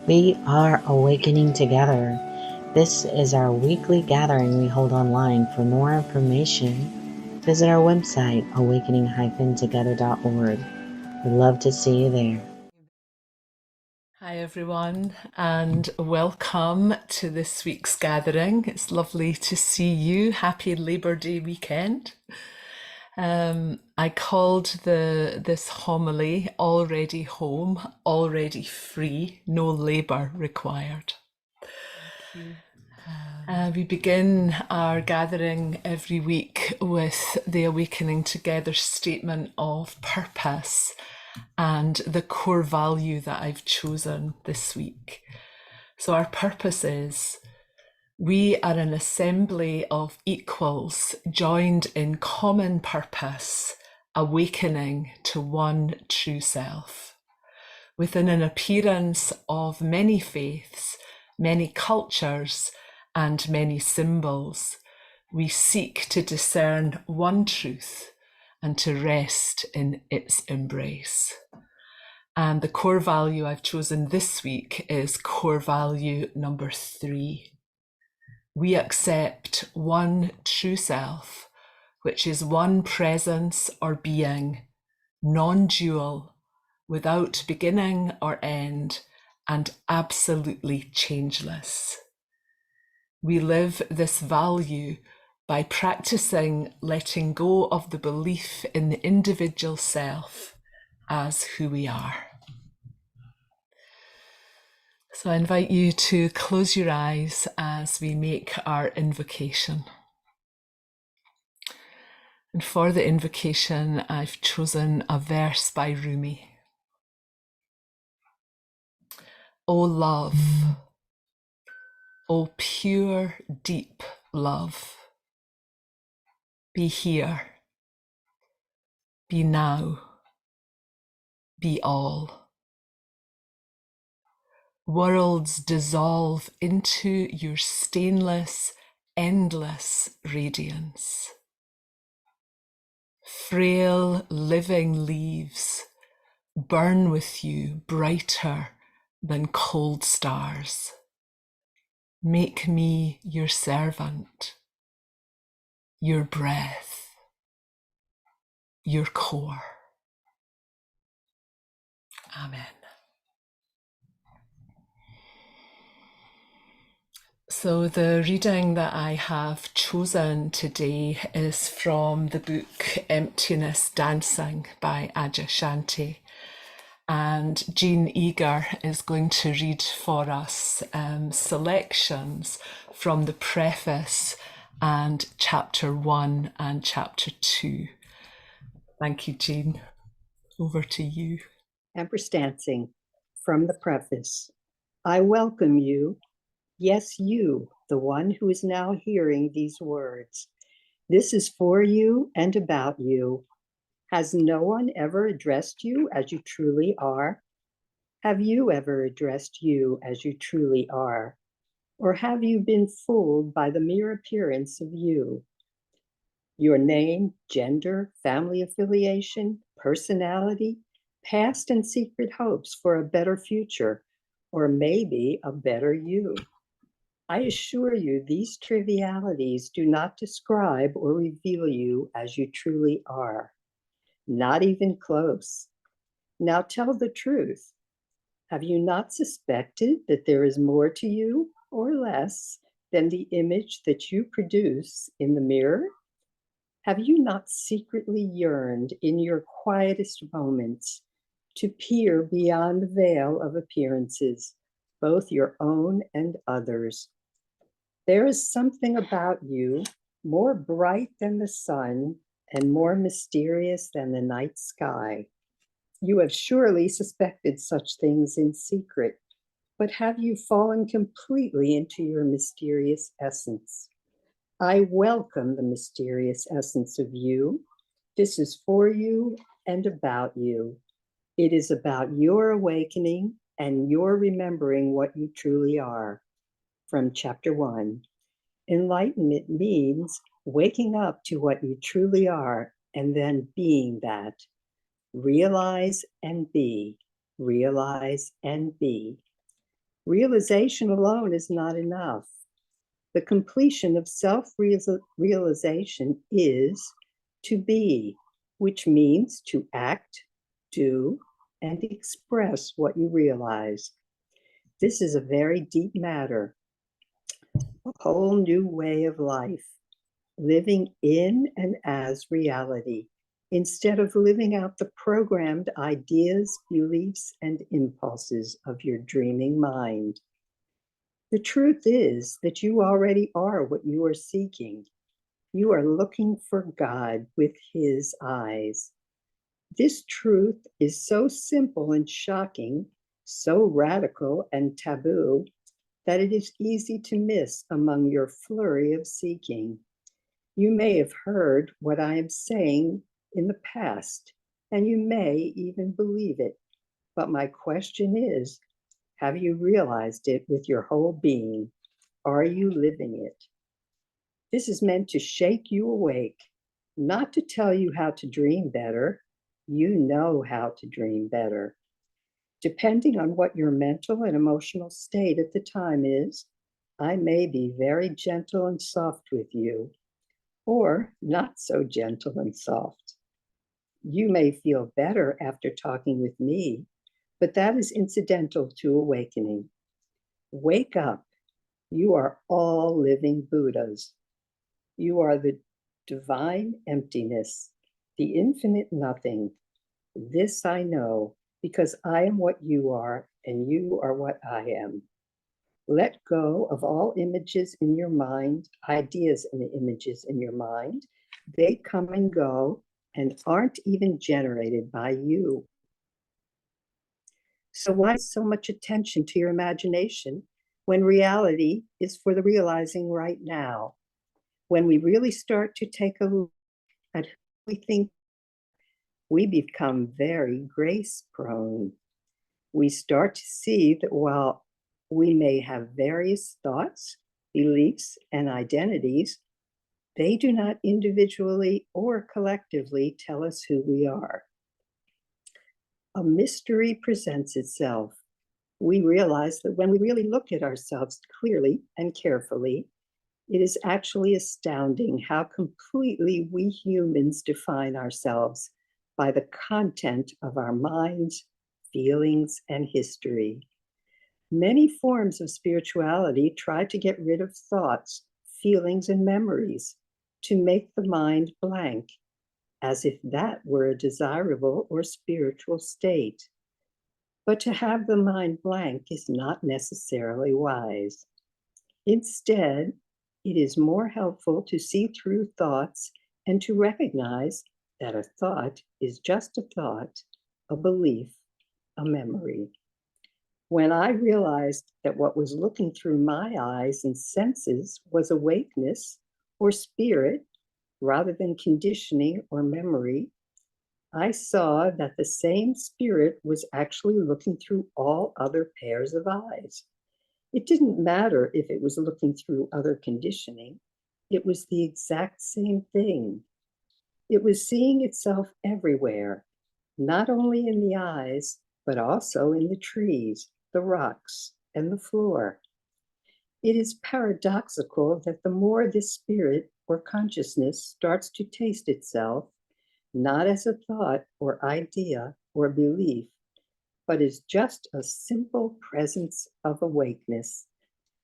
We are awakening together. This is our weekly gathering we hold online. For more information, visit our website, awakening-together.org. We'd love to see you there. Hi everyone, and welcome to this week's gathering. It's lovely to see you. Happy Labour Day weekend. I called this homily "Already Home, Already Free, No Labour Required." We begin our gathering every week with the Awakening Together statement of purpose and the core value that I've chosen this week. So our purpose is: we are an assembly of equals joined in common purpose, awakening to one true self. Within an appearance of many faiths, many cultures, and many symbols, we seek to discern one truth and to rest in its embrace. And the core value I've chosen this week is core value number 3. We accept one true self, which is one presence or being, non-dual, without beginning or end, and absolutely changeless. We live this value by practicing letting go of the belief in the individual self as who we are. So I invite you to close your eyes as we make our invocation. And for the invocation, I've chosen a verse by Rumi. O love, O pure, deep love, be here, be now, be all. Worlds dissolve into your stainless, endless radiance. Frail, living leaves burn with you brighter than cold stars. Make me your servant, your breath, your core. Amen. So the reading that I have chosen today is from the book Emptiness Dancing by Adyashanti. And Jean Eger is going to read for us selections from the preface and chapter 1 and chapter 2. Thank you, Jean. Over to you. Emptiness Dancing from the preface. I welcome you, yes, you, the one who is now hearing these words. This is for you and about you. Has no one ever addressed you as you truly are? Have you ever addressed you as you truly are? Or have you been fooled by the mere appearance of you? Your name, gender, family affiliation, personality, past and secret hopes for a better future, or maybe a better you. I assure you, these trivialities do not describe or reveal you as you truly are. Not even close. Now tell the truth. Have you not suspected that there is more to you or less than the image that you produce in the mirror? Have you not secretly yearned in your quietest moments to peer beyond the veil of appearances, both your own and others? There is something about you more bright than the sun and more mysterious than the night sky. You have surely suspected such things in secret, but have you fallen completely into your mysterious essence? I welcome the mysterious essence of you. This is for you and about you. It is about your awakening and your remembering what you truly are. From chapter 1. Enlightenment means waking up to what you truly are and then being that. Realize and be. Realize and be. Realization alone is not enough. The completion of self-realization is to be, which means to act, do, and express what you realize. This is a very deep matter, a whole new way of life, living in and as reality, instead of living out the programmed ideas, beliefs, and impulses of your dreaming mind. The truth is that you already are what you are seeking. You are looking for God with His eyes. This truth is so simple and shocking, so radical and taboo, that it is easy to miss among your flurry of seeking. You may have heard what I am saying in the past, and you may even believe it. But my question is, have you realized it with your whole being? Are you living it? This is meant to shake you awake, not to tell you how to dream better. You know how to dream better. Depending on what your mental and emotional state at the time is, I may be very gentle and soft with you, or not so gentle and soft. You may feel better after talking with me, but that is incidental to awakening. Wake up. You are all living Buddhas. You are the divine emptiness, the infinite nothing. This I know, because I am what you are, and you are what I am. Let go of all images in your mind, ideas and images in your mind. They come and go and aren't even generated by you. So why so much attention to your imagination when reality is for the realizing right now? When we really start to take a look at who we think, we become very grace prone. We start to see that while we may have various thoughts, beliefs, and identities, they do not individually or collectively tell us who we are. A mystery presents itself. We realize that when we really look at ourselves clearly and carefully, it is actually astounding how completely we humans define ourselves by the content of our minds, feelings, and history. Many forms of spirituality try to get rid of thoughts, feelings, and memories, to make the mind blank, as if that were a desirable or spiritual state. But to have the mind blank is not necessarily wise. Instead, it is more helpful to see through thoughts and to recognize that a thought is just a thought, a belief, a memory. When I realized that what was looking through my eyes and senses was awakeness or spirit rather than conditioning or memory, I saw that the same spirit was actually looking through all other pairs of eyes. It didn't matter if it was looking through other conditioning. It was the exact same thing. It was seeing itself everywhere, not only in the eyes, but also in the trees, the rocks, and the floor. It is paradoxical that the more this spirit or consciousness starts to taste itself, not as a thought or idea or belief, but is just a simple presence of awakeness,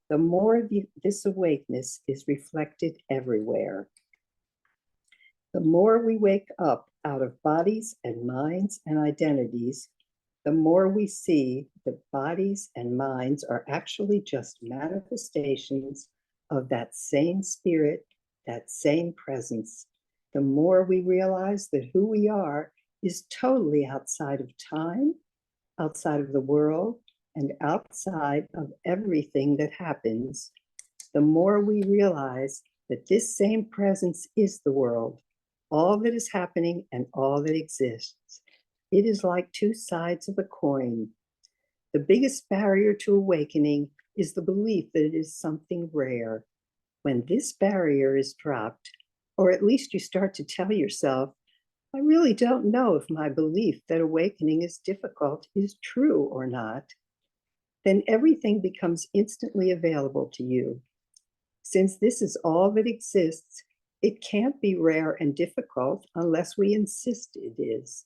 the more this awakeness is reflected everywhere. The more we wake up out of bodies and minds and identities, the more we see that bodies and minds are actually just manifestations of that same spirit, that same presence. The more we realize that who we are is totally outside of time, outside of the world, and outside of everything that happens, the more we realize that this same presence is the world, all that is happening and all that exists. It is like two sides of a coin. The biggest barrier to awakening is the belief that it is something rare. When this barrier is dropped, or at least you start to tell yourself, I really don't know if my belief that awakening is difficult is true or not, then everything becomes instantly available to you. Since this is all that exists, it can't be rare and difficult unless we insist it is.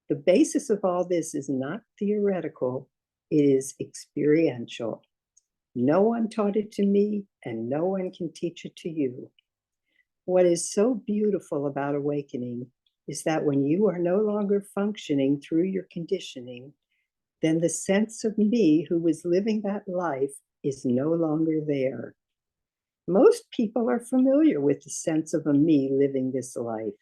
The basis of all this is not theoretical, it is experiential. No one taught it to me, and no one can teach it to you. What is so beautiful about awakening is that when you are no longer functioning through your conditioning, then the sense of me who was living that life is no longer there. Most people are familiar with the sense of a me living this life.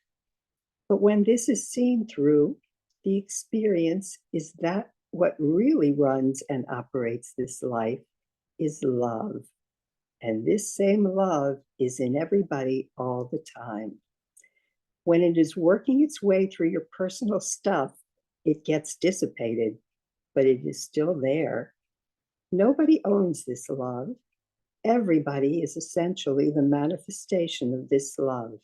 But when this is seen through, the experience is that what really runs and operates this life is love. And this same love is in everybody all the time. When it is working its way through your personal stuff, it gets dissipated, but it is still there. Nobody owns this love. Everybody is essentially the manifestation of this love.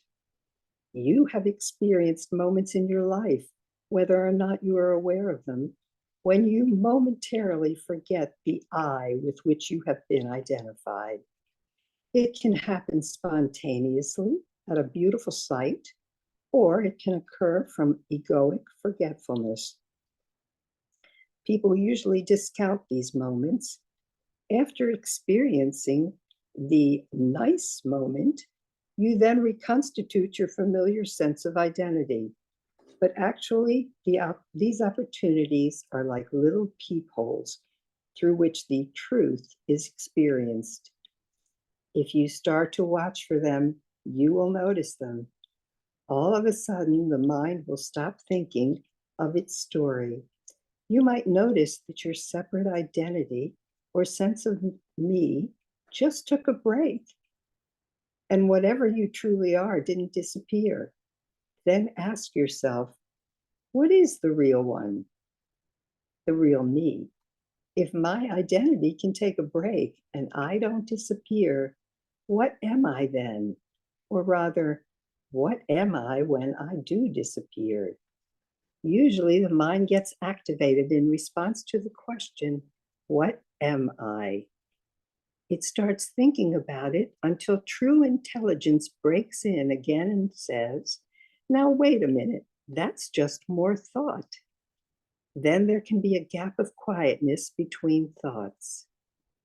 You have experienced moments in your life, whether or not you are aware of them, when you momentarily forget the I with which you have been identified. It can happen spontaneously at a beautiful sight, or it can occur from egoic forgetfulness. People usually discount these moments. After experiencing the nice moment, you then reconstitute your familiar sense of identity. But actually, these opportunities are like little peepholes through which the truth is experienced. If you start to watch for them, you will notice them. All of a sudden, the mind will stop thinking of its story. You might notice that your separate identity or sense of me just took a break. And whatever you truly are didn't disappear. Then ask yourself, what is the real one? The real me? If my identity can take a break and I don't disappear, what am I then? Or rather, what am I when I do disappear? Usually the mind gets activated in response to the question, what am I? It starts thinking about it until true intelligence breaks in again and says, now wait a minute, that's just more thought. Then there can be a gap of quietness between thoughts.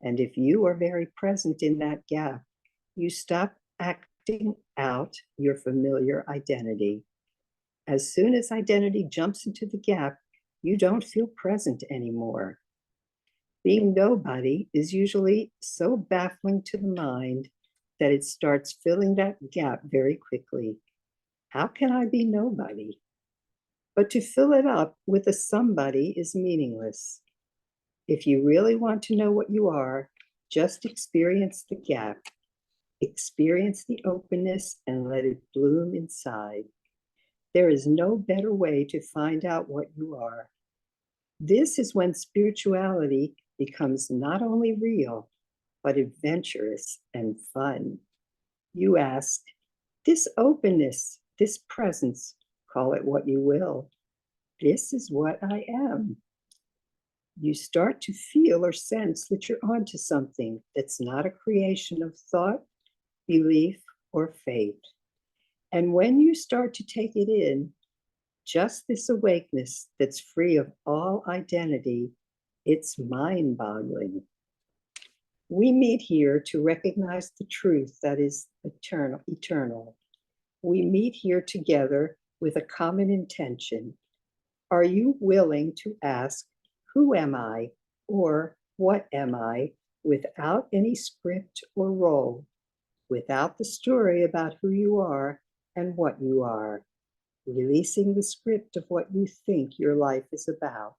And if you are very present in that gap, you stop acting out your familiar identity. As soon as identity jumps into the gap, you don't feel present anymore. Being nobody is usually so baffling to the mind that it starts filling that gap very quickly. How can I be nobody? But to fill it up with a somebody is meaningless. If you really want to know what you are, just experience the gap. Experience the openness and let it bloom inside. There is no better way to find out what you are. This is when spirituality becomes not only real, but adventurous and fun. You ask, this openness, this presence, call it what you will, this is what I am. You start to feel or sense that you're onto something that's not a creation of thought, belief, or faith. And when you start to take it in, just this awakeness that's free of all identity, it's mind-boggling. We meet here to recognize the truth that is eternal. We meet here together with a common intention. Are you willing to ask, who am I, or what am I, without any script or role, without the story about who you are and what you are, releasing the script of what you think your life is about?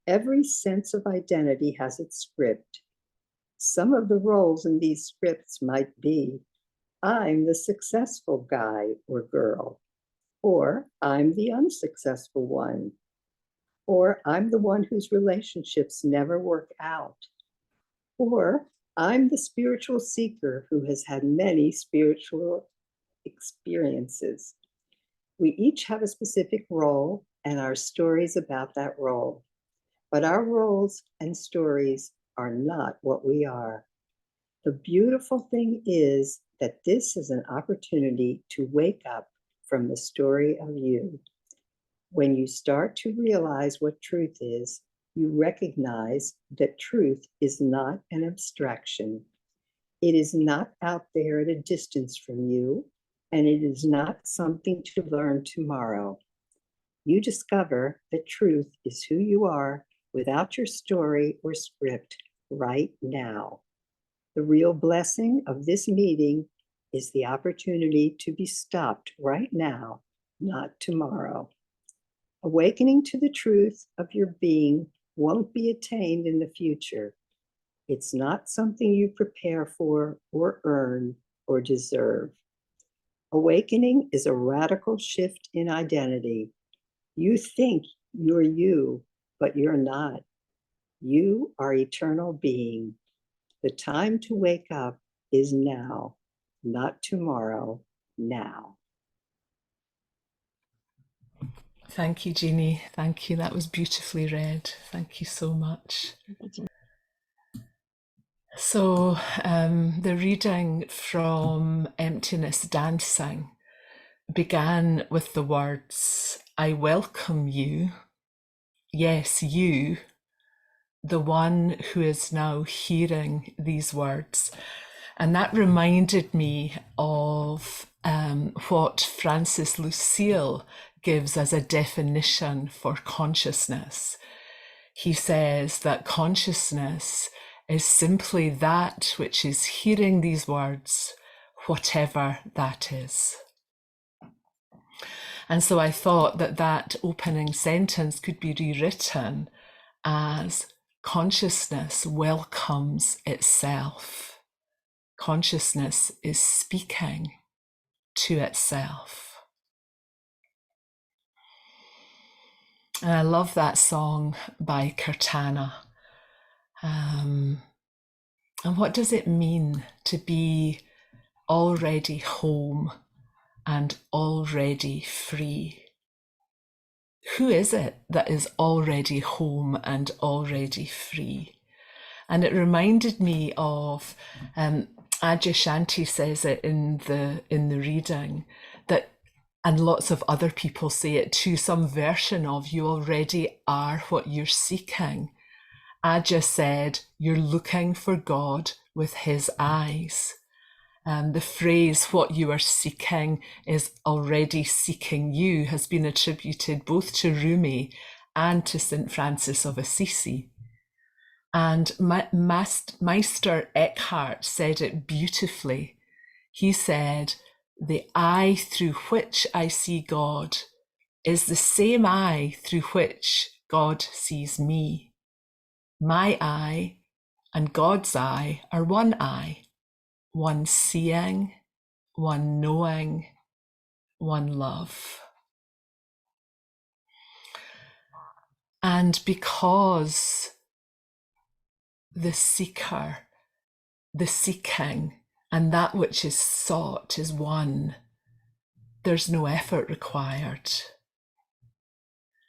Every sense of identity has its script. Some of the roles in these scripts might be, I'm the successful guy or girl, or I'm the unsuccessful one, or I'm the one whose relationships never work out, or I'm the spiritual seeker who has had many spiritual experiences. We each have a specific role and our stories about that role. but our roles and stories are not what we are. The beautiful thing is that this is an opportunity to wake up from the story of you. When you start to realize what truth is, you recognize that truth is not an abstraction. It is not out there at a distance from you, and it is not something to learn tomorrow. You discover that truth is who you are without your story or script right now. The real blessing of this meeting is the opportunity to be stopped right now, not tomorrow. Awakening to the truth of your being won't be attained in the future. It's not something you prepare for or earn or deserve. Awakening is a radical shift in identity. You think you're you, but you're not. You are eternal being. The time to wake up is now, not tomorrow, now. Thank you, Jeannie. Thank you. That was beautifully read. Thank you so much. So the reading from Emptiness Dancing began with the words, I welcome you, yes, you, the one who is now hearing these words. And that reminded me of what Francis Lucille gives as a definition for consciousness. He says that consciousness is simply that which is hearing these words, whatever that is. And so I thought that that opening sentence could be rewritten as consciousness welcomes itself. Consciousness is speaking to itself. And I love that song by Kirtana. And what does it mean to be already home and already free? Who is it that is already home and already free? And it reminded me of Adyashanti says it in the reading, that, and lots of other people say it too, some version of you already are what you're seeking. Adya said, you're looking for God with his eyes. The phrase, what you are seeking is already seeking you, has been attributed both to Rumi and to St. Francis of Assisi. And Meister Eckhart said it beautifully. He said, the eye through which I see God is the same eye through which God sees me. My eye and God's eye are one eye, one seeing, one knowing, one love. And because the seeker, the seeking, and that which is sought is one, there's no effort required.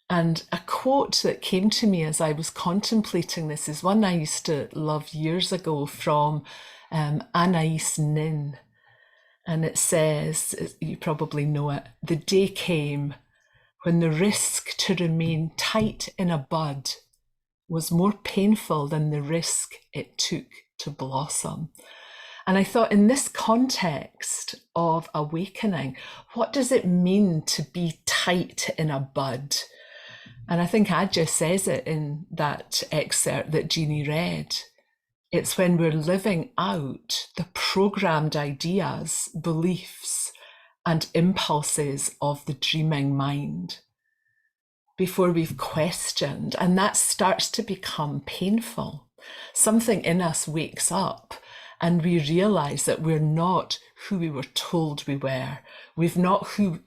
And a quote that came to me as I was contemplating this is one I used to love years ago from Anais Nin. And it says, you probably know it, the day came when the risk to remain tight in a bud was more painful than the risk it took to blossom. And I thought, in this context of awakening, what does it mean to be tight in a bud? And I think Adya says it in that excerpt that Jeannie read. It's when we're living out the programmed ideas, beliefs, and impulses of the dreaming mind before we've questioned, and that starts to become painful. Something in us wakes up and we realize that we're not who we were told we were. We are not who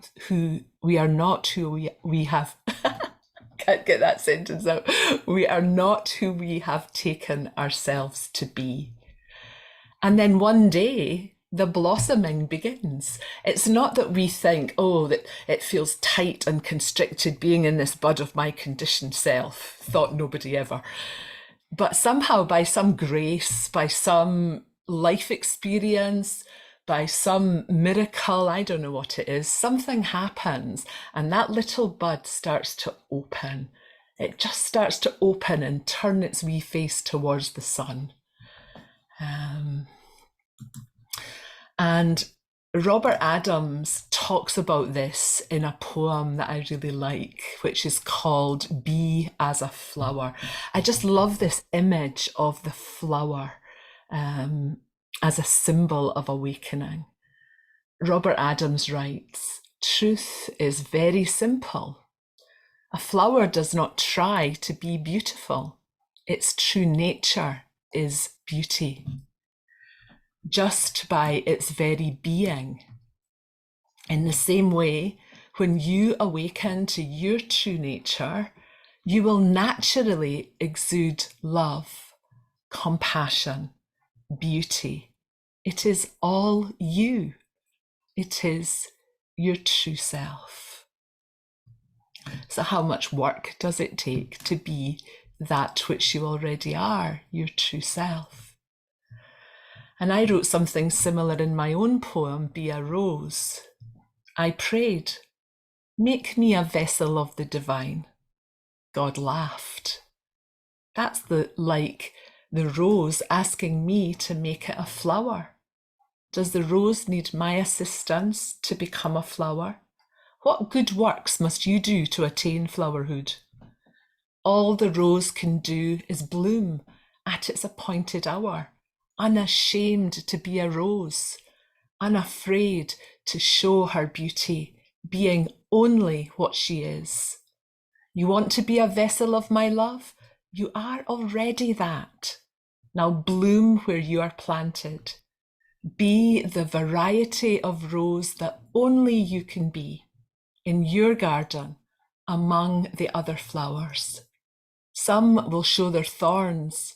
we have can't get that sentence out. We are not who we have taken ourselves to be. And then one day the blossoming begins. It's not that we think, oh, that it feels tight and constricted being in this bud of my conditioned self, thought nobody ever. But somehow, by some grace, by some life experience, by some miracle, I don't know what it is, something happens and that little bud starts to open. It just starts to open and turn its wee face towards the sun. And Robert Adams talks about this in a poem that I really like, which is called Be as a Flower. I just love this image of the flower as a symbol of awakening. Robert Adams writes, "Truth is very simple. A flower does not try to be beautiful. Its true nature is beauty. Just by its very being. In the same way, when you awaken to your true nature, you will naturally exude love, compassion, beauty. It is all you. It is your true self." So how much work does it take to be that which you already are, your true self? And I wrote something similar in my own poem, Be a Rose. I prayed, make me a vessel of the divine. God laughed. That's like the rose asking me to make it a flower. Does the rose need my assistance to become a flower? What good works must you do to attain flowerhood? All the rose can do is bloom at its appointed hour, unashamed to be a rose, unafraid to show her beauty, being only what she is. You want to be a vessel of my love? You are already that. Now bloom where you are planted. Be the variety of rose that only you can be in your garden among the other flowers. Some will show their thorns.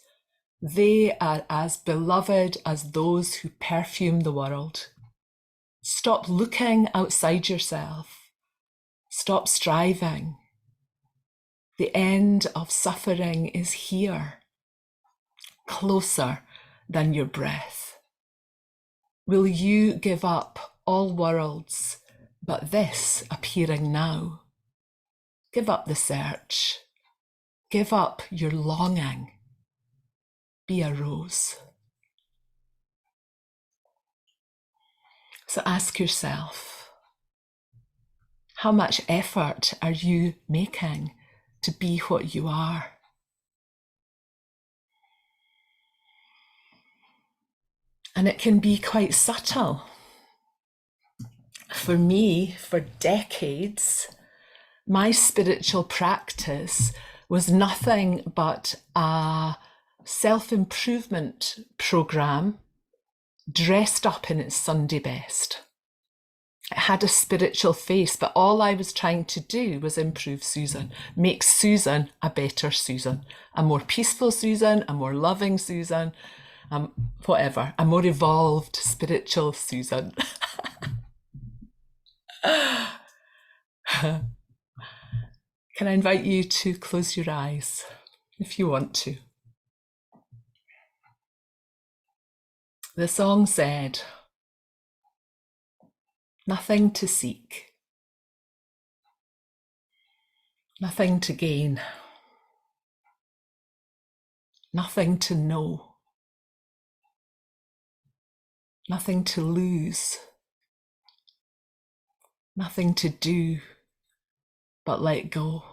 They are as beloved as those who perfume the world. Stop looking outside yourself. Stop striving. The end of suffering is here, closer than your breath. Will you give up all worlds but this appearing now? Give up the search. Give up your longing. Be a rose. So ask yourself, how much effort are you making to be what you are? And it can be quite subtle. For me, for decades, my spiritual practice was nothing but a self-improvement program dressed up in its Sunday best. It had a spiritual face, but all I was trying to do was improve Susan, make Susan a better Susan, a more peaceful Susan, a more loving Susan, whatever, a more evolved spiritual Susan. Can I invite you to close your eyes if you want to? The song said, nothing to seek, nothing to gain, nothing to know, nothing to lose, nothing to do but let go.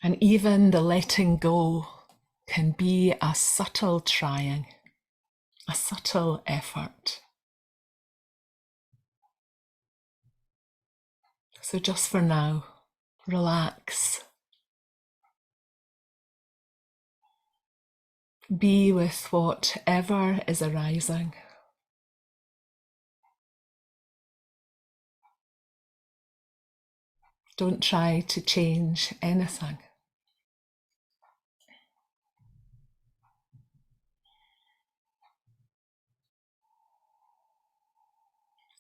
And even the letting go can be a subtle trying, a subtle effort. So just for now, relax. Be with whatever is arising. Don't try to change anything.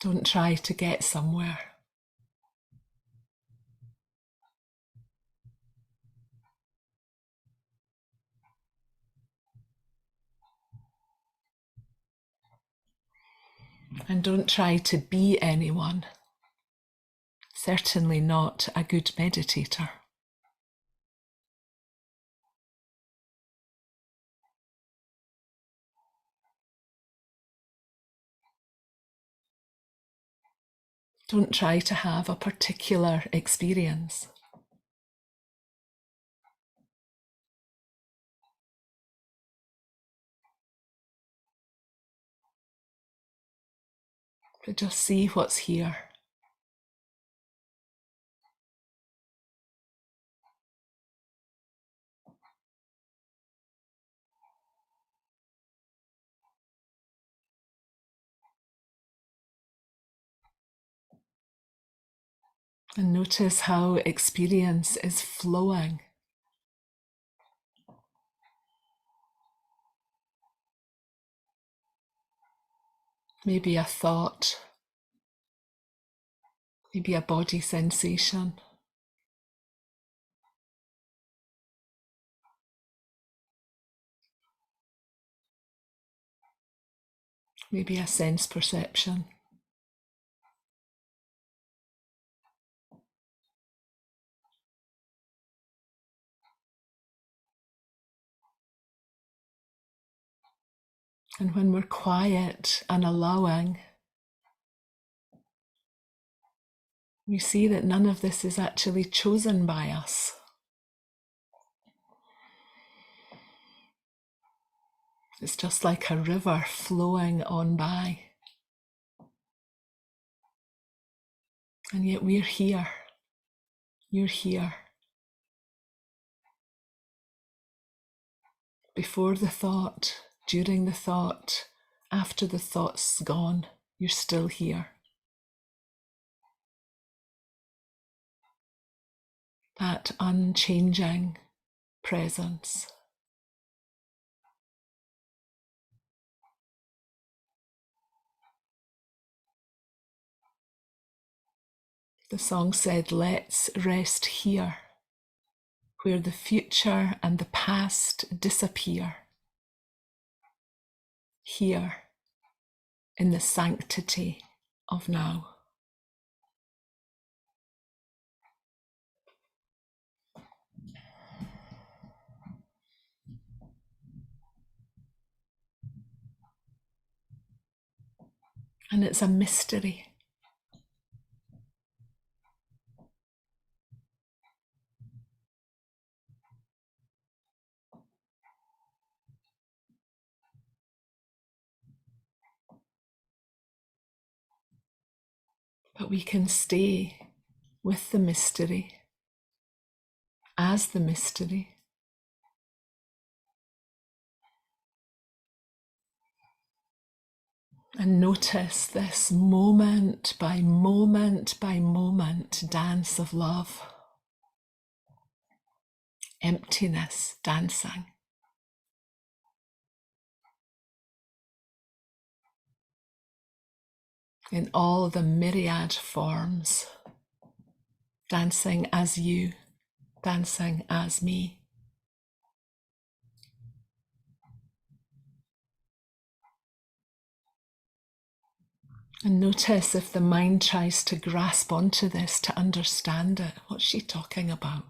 Don't try to get somewhere. And don't try to be anyone. Certainly not a good meditator. Don't try to have a particular experience. But just see what's here. And notice how experience is flowing. Maybe a thought, maybe a body sensation. Maybe a sense perception. And when we're quiet and allowing, we see that none of this is actually chosen by us. It's just like a river flowing on by. And yet we're here. You're here. Before the thought, during the thought, after the thought's gone, you're still here. That unchanging presence. The song said, let's rest here, where the future and the past disappear. Here, in the sanctity of now. And it's a mystery. But we can stay with the mystery, as the mystery. And notice this moment by moment by moment dance of love. Emptiness dancing. In all the myriad forms, dancing as you, dancing as me. And notice if the mind tries to grasp onto this to understand it. What's she talking about?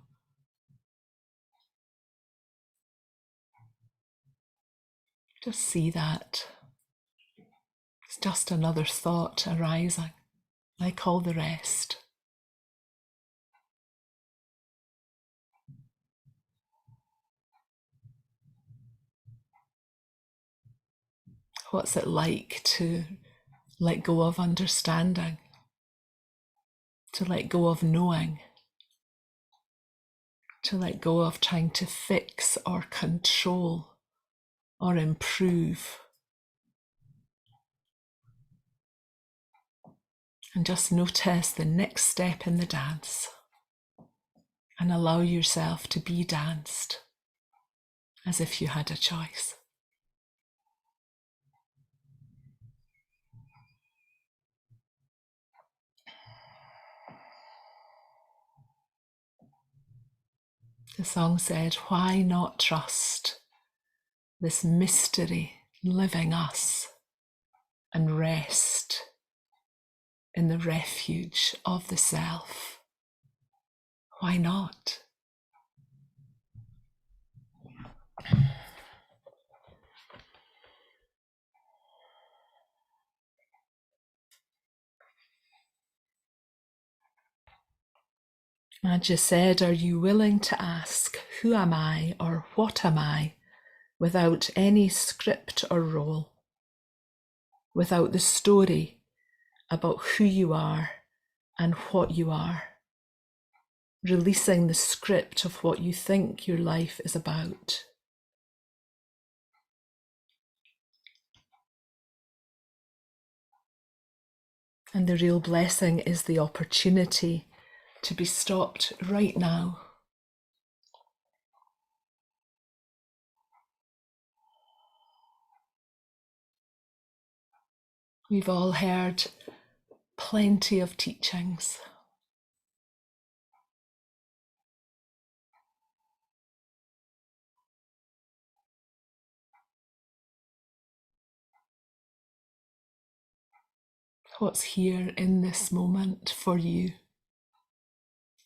Just see that. It's just another thought arising, like all the rest. What's it like to let go of understanding, to let go of knowing, to let go of trying to fix or control or improve? And just notice the next step in the dance and allow yourself to be danced as if you had a choice. The song said, why not trust this mystery living us and rest in the refuge of the self? Why not? I just said, are you willing to ask, who am I or what am I, without any script or role, without the story about who you are and what you are, releasing the script of what you think your life is about? And the real blessing is the opportunity to be stopped right now. We've all heard plenty of teachings. What's here in this moment for you,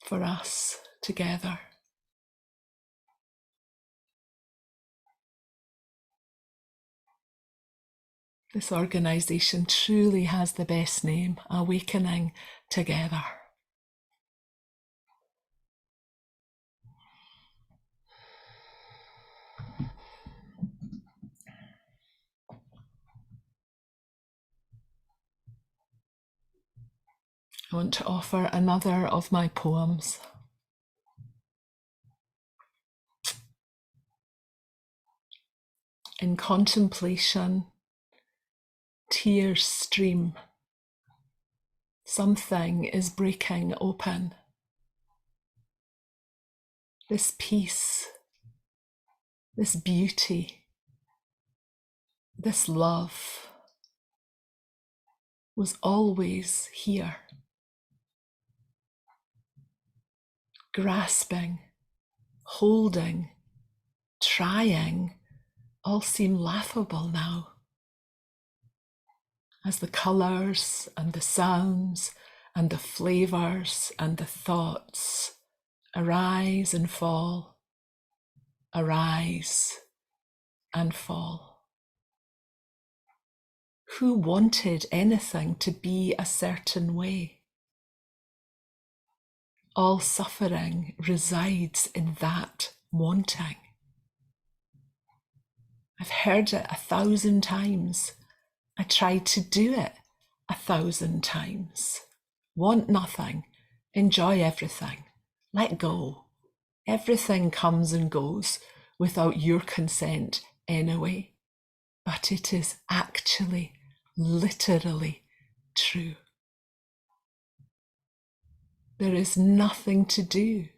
for us together? This organisation truly has the best name, Awakening Together. I want to offer another of my poems. In contemplation, tears stream. Something is breaking open. This peace, this beauty, this love was always here. Grasping, holding, trying, all seem laughable now, as the colours and the sounds and the flavours and the thoughts arise and fall, arise and fall. Who wanted anything to be a certain way? All suffering resides in that wanting. I've heard it 1,000 times. I tried to do it 1,000 times. Want nothing, enjoy everything, let go. Everything comes and goes without your consent anyway. But it is actually, literally true. There is nothing to do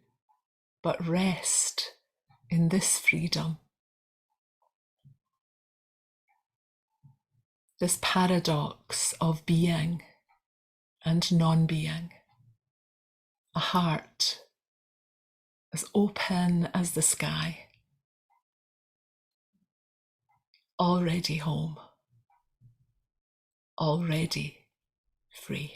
but rest in this freedom. This paradox of being and non-being. A heart as open as the sky. Already home. Already free.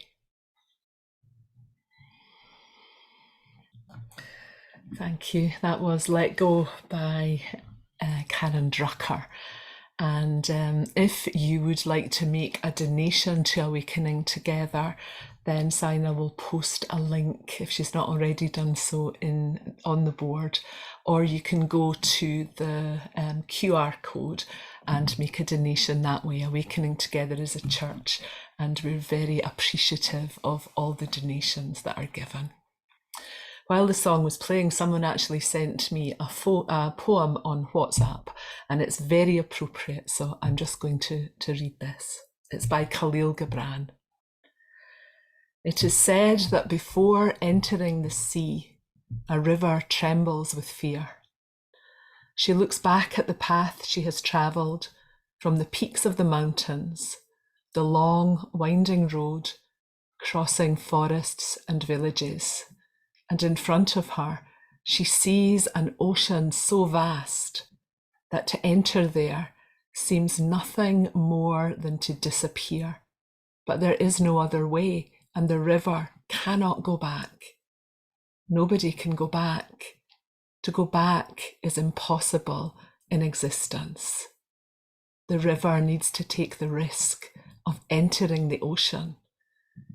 Thank you. That was Let Go by Karen Drucker. And if you would like to make a donation to Awakening Together, then Sina will post a link, if she's not already done so, on the board, or you can go to the QR code and make a donation that way. Awakening Together is a church, and we're very appreciative of all the donations that are given. While the song was playing, someone actually sent me a poem on WhatsApp, and it's very appropriate, so I'm just going to read this. It's by Khalil Gibran. It is said that before entering the sea, a river trembles with fear. She looks back at the path she has travelled from the peaks of the mountains, the long, winding road, crossing forests and villages, and in front of her, She sees an ocean so vast that to enter there seems nothing more than to disappear. But there is no other way, and the river cannot go back. Nobody can go back. To go back is impossible in existence. The river needs to take the risk of entering the ocean,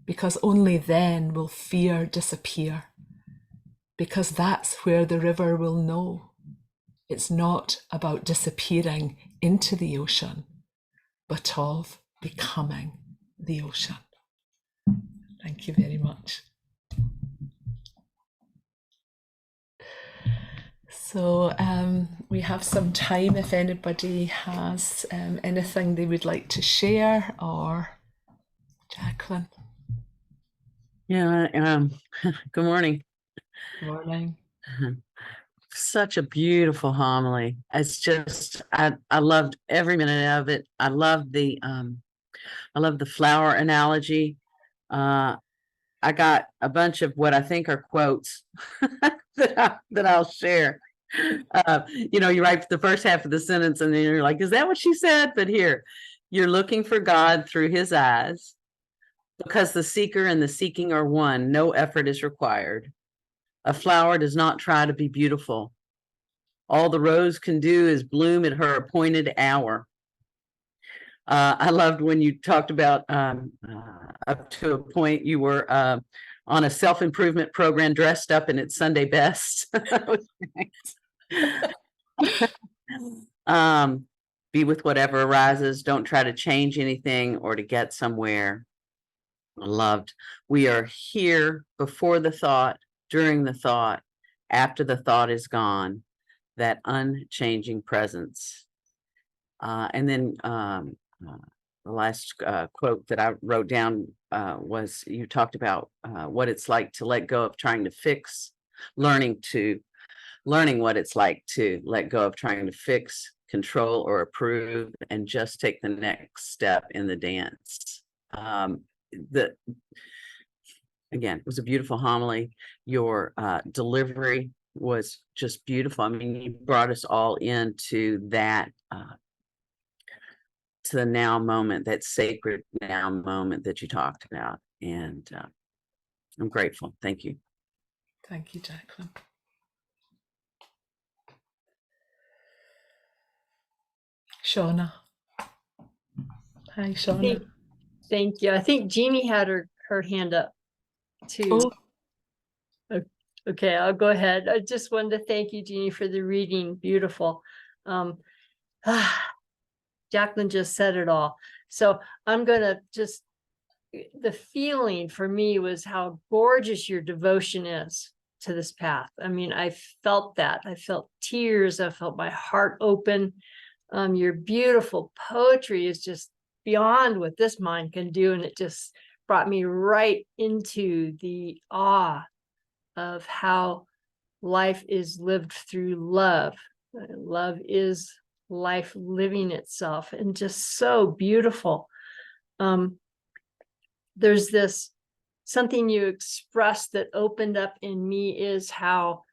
because only then will fear disappear, because that's where the river will know. It's not about disappearing into the ocean, but of becoming the ocean. Thank you very much. So we have some time if anybody has anything they would like to share, or Jacqueline. Yeah, good morning. Good morning. Such a beautiful homily. It's just I loved every minute of it. I love the flower analogy. I got a bunch of what I think are quotes that I'll share. You write the first half of the sentence and then you're like, is that what she said? But here, you're looking for God through his eyes. Because the seeker and the seeking are one, no effort is required. A flower does not try to be beautiful. All the rose can do is bloom at her appointed hour. I loved when you talked about up to a point you were on a self-improvement program dressed up in its Sunday best. Be with whatever arises. Don't try to change anything or to get somewhere. Loved. We are here before the thought, during the thought, after the thought is gone, that unchanging presence. And then the last quote that I wrote down was you talked about what it's like to let go of trying to fix, learning what it's like to let go of trying to fix, control, or approve, and just take the next step in the dance. Again, it was a beautiful homily. Your delivery was just beautiful. I mean, you brought us all into that, to the now moment, that sacred now moment that you talked about. And I'm grateful. Thank you. Thank you, Jacqueline. Shauna. Hi, Shauna. Thank you. I think Jeannie had her hand up too. Oh. Okay, I'll go ahead. I just wanted to thank you, Jeannie, for the reading. Beautiful. Jacqueline just said it all. So I'm gonna the feeling for me was how gorgeous your devotion is to this path. I mean, I felt that. I felt tears. I felt my heart open. Your beautiful poetry is just beyond what this mind can do. And it just brought me right into the awe of how life is lived through love. Love is life living itself, and just so beautiful. There's something you expressed that opened up in me, is how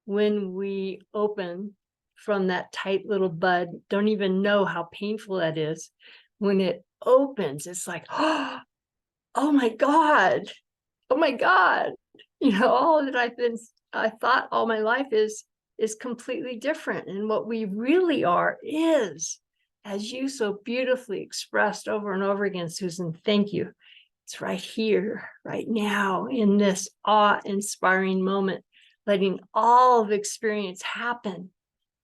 when we open from that tight little bud, don't even know how painful that is. When it opens, it's like, oh my God, oh my God. All that I thought all my life is completely different. And what we really are is, as you so beautifully expressed over and over again, Susan, thank you. It's right here, right now, in this awe-inspiring moment, letting all of experience happen.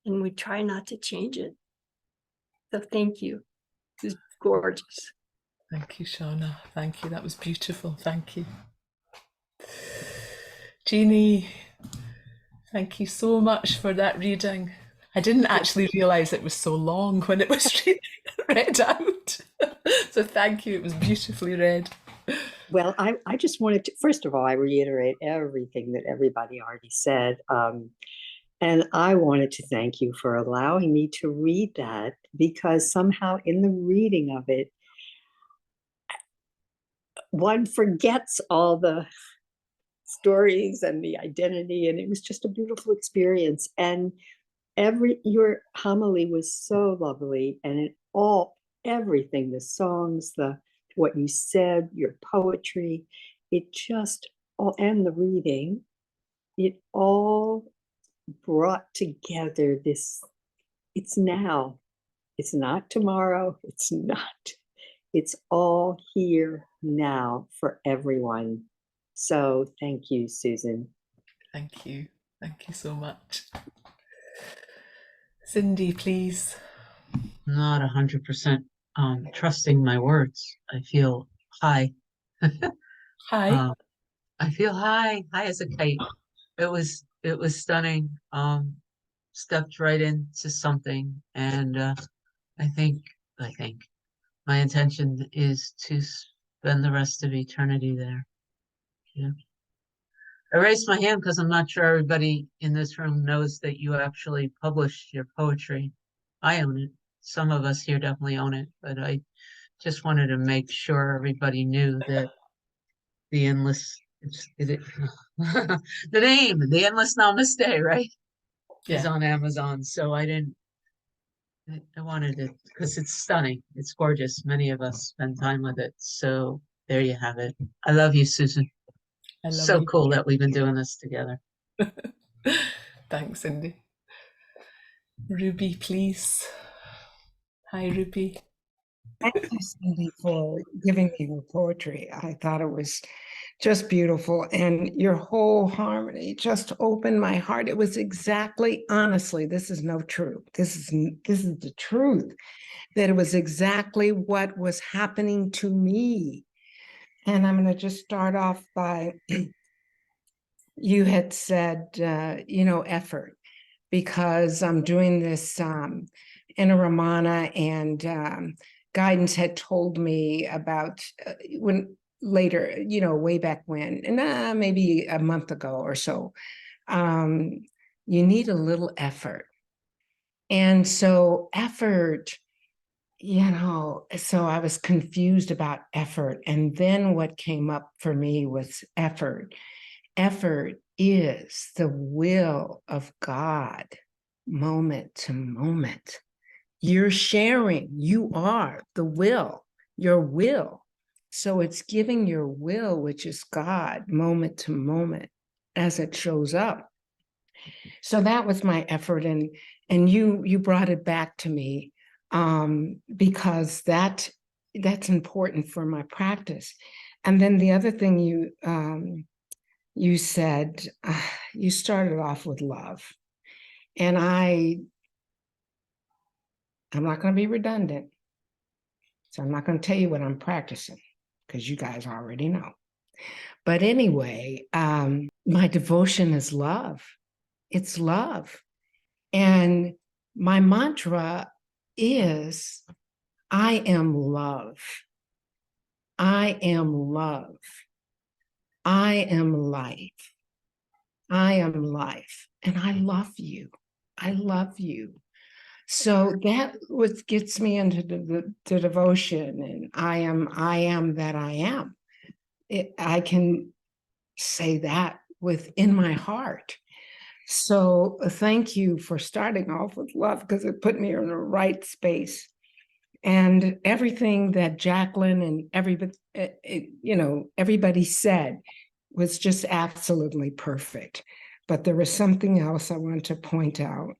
And we try not to change it. So thank you. It was gorgeous. Thank you, Shauna. Thank you. That was beautiful. Thank you. Jeannie, thank you so much for that reading. I didn't actually realize it was so long when it was read out. So thank you. It was beautifully read. Well, I just wanted to, first of all, I reiterate everything that everybody already said. And I wanted to thank you for allowing me to read that, because somehow in the reading of it, one forgets all the stories and the identity. And it was just a beautiful experience. And your homily was so lovely, and everything, the songs, what you said, your poetry, it just all, and the reading, it all brought together this. It's now, it's not tomorrow, it's all here now for everyone. So thank you, Susan. Thank you. Thank you so much. Cindy, please. Not 100% trusting my words. I feel high. Hi. I feel high as a kite. It was stunning. Stepped right into something, and I think my intention is to spend the rest of eternity there. Yeah. I raised my hand because I'm not sure everybody in this room knows that you actually published your poetry. I own it. Some of us here definitely own it, but I just wanted to make sure everybody knew that the endless, the name, the endless namaste, right, is on Amazon. So I wanted it because it's stunning. It's gorgeous. Many of us spend time with it. So there you have it. I love you, Susan. I love So you. cool that we've been doing this together. Thanks, Cindy. Ruby, please. Hi, Ruby. Thank you, Cindy, for giving me your poetry. I thought it was just beautiful, and your whole harmony just opened my heart. It was exactly, honestly, this is no truth. This is the truth, that it was exactly what was happening to me. And I'm going to just start off by, you had said, effort, because I'm doing this in a Ramana, and guidance had told me about when later, way back when, and maybe a month ago or so, you need a little effort. And so effort, so I was confused about effort. And then what came up for me was effort. Effort is the will of God, moment to moment. You're sharing, you are the will, your will. So it's giving your will, which is God, moment to moment as it shows up. So that was my effort, and you brought it back to me, because that's important for my practice. And then the other thing you said, you started off with love, and I'm not going to be redundant, so I'm not going to tell you what I'm practicing, because you guys already know. But anyway, my devotion is love. It's love. And my mantra is, I am love. I am love. I am life. I am life. And I love you. I love you. So that what gets me into the devotion, and I am that I am. I can say that within my heart. So thank you for starting off with love, because it put me in the right space. And everything that Jacqueline and everybody said was just absolutely perfect. But there was something else I want to point out.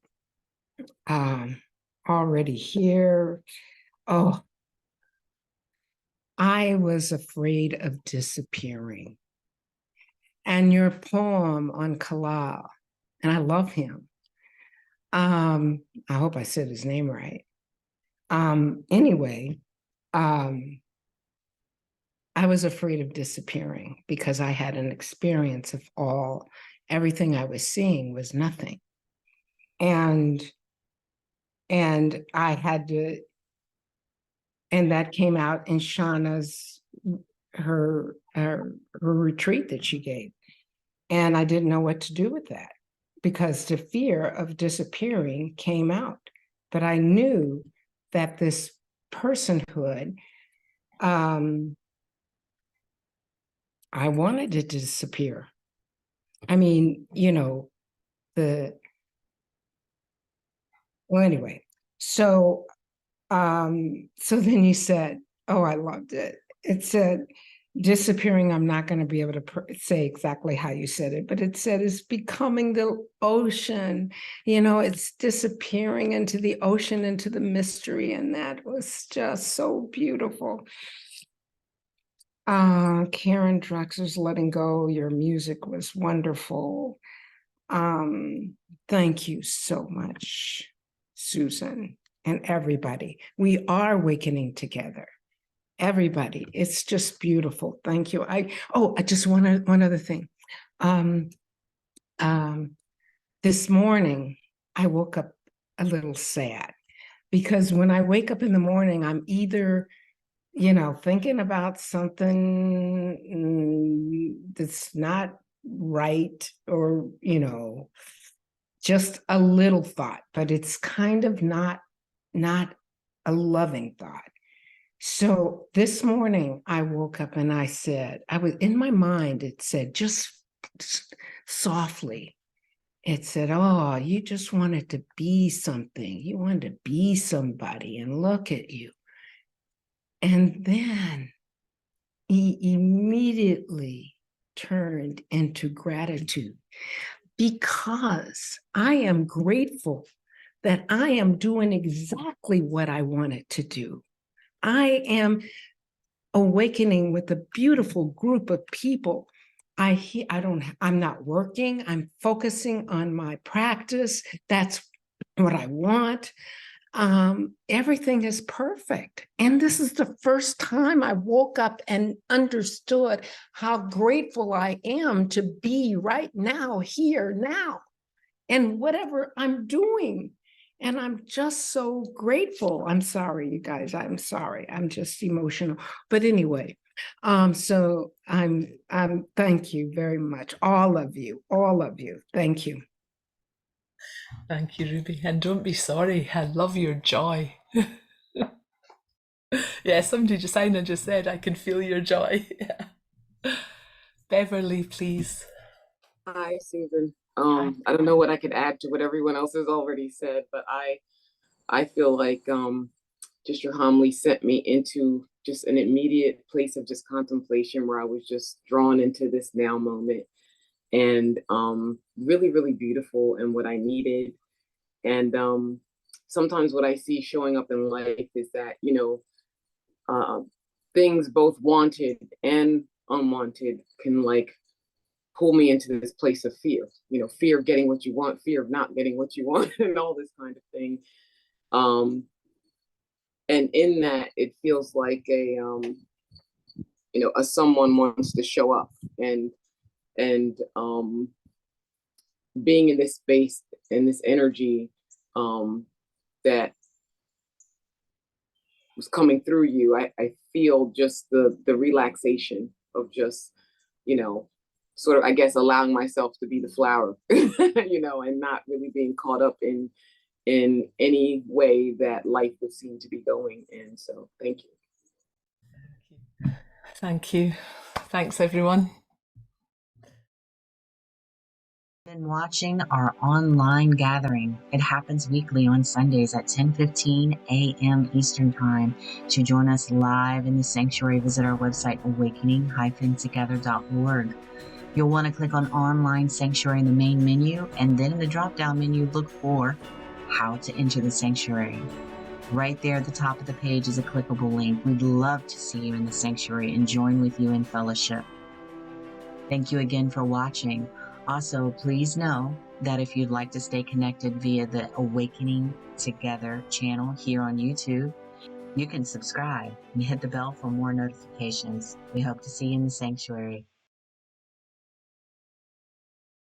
Already here. Oh, I was afraid of disappearing. And your poem on Kalal, and I love him. I hope I said his name right. Anyway, I was afraid of disappearing because I had an experience of everything I was seeing was nothing. And I had to, and that came out in Shauna's, her retreat that she gave. And I didn't know what to do with that, because the fear of disappearing came out. But I knew that this personhood, I wanted it to disappear. I mean, well, anyway, so then you said, oh, I loved it. It said, disappearing, I'm not going to be able to say exactly how you said it, but it said it's becoming the ocean. It's disappearing into the ocean, into the mystery. And that was just so beautiful. Karen Drexler's Letting Go, your music was wonderful. Thank you so much, Susan, and everybody. We are awakening together. Everybody, it's just beautiful. Thank you. I just one other thing. This morning I woke up a little sad because when I wake up in the morning, I'm either thinking about something that's not right, or just a little thought, but it's kind of not a loving thought. So this morning I woke up and I said, I was in my mind, it said, just softly, it said, oh, you just wanted to be something. You wanted to be somebody, and look at you. And then he immediately turned into gratitude, because I am grateful that I am doing exactly what I wanted to do. I am awakening with a beautiful group of people. I'm not working. I'm focusing on my practice. That's what I want. Everything is perfect. And this is the first time I woke up and understood how grateful I am to be right now, here, now, and whatever I'm doing. And I'm just so grateful. I'm sorry, you guys. I'm sorry. I'm just emotional. But anyway, so I'm thank you very much. All of you. Thank you. Thank you, Ruby. And don't be sorry. I love your joy. Yeah, Simon just said, I can feel your joy. Beverly, please. Hi, Susan. I don't know what I could add to what everyone else has already said, but I feel like just your homily sent me into just an immediate place of just contemplation, where I was just drawn into this now moment, and really, really beautiful, and what I needed. And sometimes what I see showing up in life is that, things both wanted and unwanted can pull me into this place of fear, fear of getting what you want, fear of not getting what you want, and all this kind of thing. And in that, it feels like a someone wants to show up, and being in this space, in this energy, that was coming through you, I feel just the relaxation of just, sort of, I guess, allowing myself to be the flower, and not really being caught up in any way that life would seem to be going. And so, thank you. Thank you. Thanks, everyone. Been watching our online gathering. It happens weekly on Sundays at 10:15 a.m. Eastern Time. To join us live in the sanctuary, visit our website, awakening-together.org. You'll want to click on Online Sanctuary in the main menu, and then in the drop-down menu, look for How to Enter the Sanctuary. Right there at the top of the page is a clickable link. We'd love to see you in the sanctuary and join with you in fellowship. Thank you again for watching. Also, please know that if you'd like to stay connected via the Awakening Together channel here on YouTube, you can subscribe and hit the bell for more notifications. We hope to see you in the sanctuary.